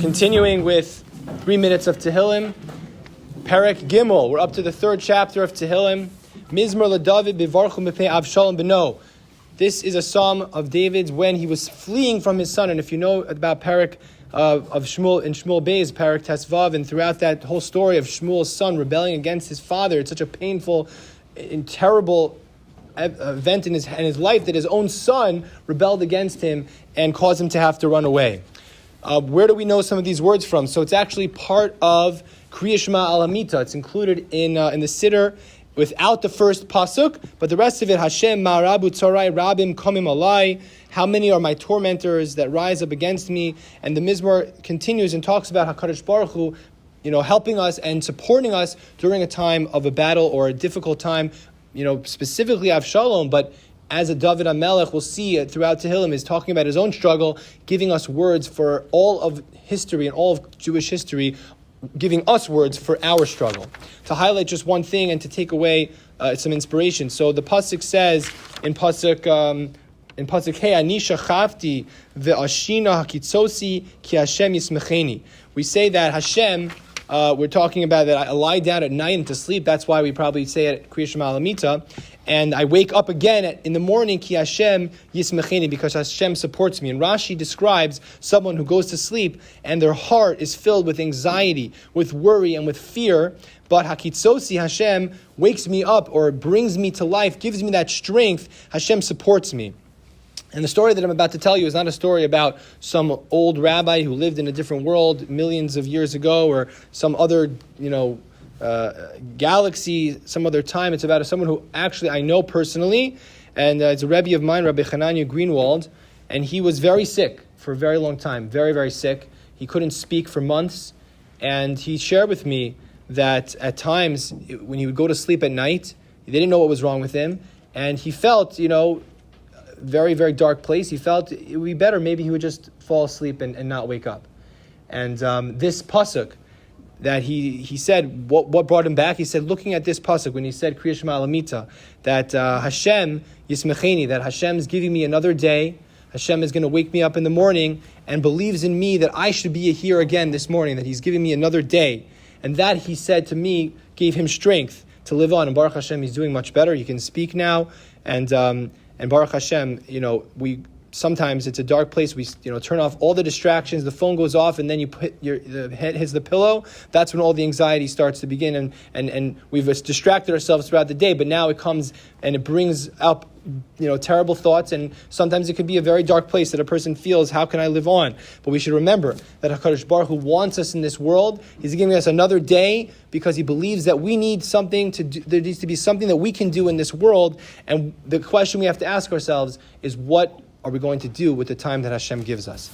Continuing with 3 minutes of Tehillim, Perek Gimel. We're up to the third chapter of Tehillim. Mizmor LeDavid Bivarchu Mipnei Avshalom Beno. This is a psalm of David's when he was fleeing from his son. And if you know about Perek of Shmuel in Shmuel Bey's Perek Tesvav, and throughout that whole story of Shmuel's son rebelling against his father, it's such a painful and terrible event in his life that his own son rebelled against him and caused him to have to run away. Where do we know some of these words from? So it's actually part of Kriya Shema Al Hamita. It's included in the Siddur without the first pasuk, but the rest of it, Hashem Ma'arabu Tzorai Rabim Komim Alai. How many are my tormentors that rise up against me? And the Mizmor continues and talks about HaKadosh Baruch Hu, helping us and supporting us during a time of a battle or a difficult time, specifically Avshalom, but as a David HaMelech, we'll see throughout Tehillim, is talking about his own struggle, giving us words for all of history and all of Jewish history, giving us words for our struggle. To highlight just one thing and to take away some inspiration. So the pasuk says in pasuk Hey, Ani shachafti ve'ashina hakitzosi ki Hashem yismecheni. We say that Hashem. We're talking about that I lie down at night and to sleep. That's why we probably say it at Kriya Shema Al Hamita. And I wake up again in the morning, Ki Hashem Yismecheni, because Hashem supports me. And Rashi describes someone who goes to sleep and their heart is filled with anxiety, with worry, and with fear. But Hakitzosi, Hashem wakes me up or brings me to life, gives me that strength. Hashem supports me. And the story that I'm about to tell you is not a story about some old rabbi who lived in a different world millions of years ago or some other, galaxy, some other time. It's about someone who actually I know personally, and it's a Rebbe of mine, Rabbi Hanania Greenwald, and he was very sick for a very long time, very, very sick. He couldn't speak for months, and he shared with me that at times when he would go to sleep at night, they didn't know what was wrong with him, and he felt, very, very dark place. He felt it would be better maybe he would just fall asleep and not wake up. And this pasuk that he said, what brought him back? He said, looking at this pasuk when he said Kriya Shema Al Hamita, that Hashem Yismecheni, that Hashem is giving me another day. Hashem is going to wake me up in the morning and believes in me that I should be here again this morning, that He's giving me another day. And that, he said to me, gave him strength to live on. And Baruch Hashem, he's doing much better. He can speak now. And Baruch Hashem, we sometimes it's a dark place. We turn off all the distractions. The phone goes off, and then you put the head hits the pillow. That's when all the anxiety starts to begin, and we've distracted ourselves throughout the day. But now it comes and it brings up terrible thoughts, and sometimes it could be a very dark place that a person feels, how can I live on? But we should remember that HaKadosh Baruch Hu wants us in this world. He's giving us another day because He believes that we need something to do. There needs to be something that we can do in this world, and the question we have to ask ourselves is, what are we going to do with the time that Hashem gives us?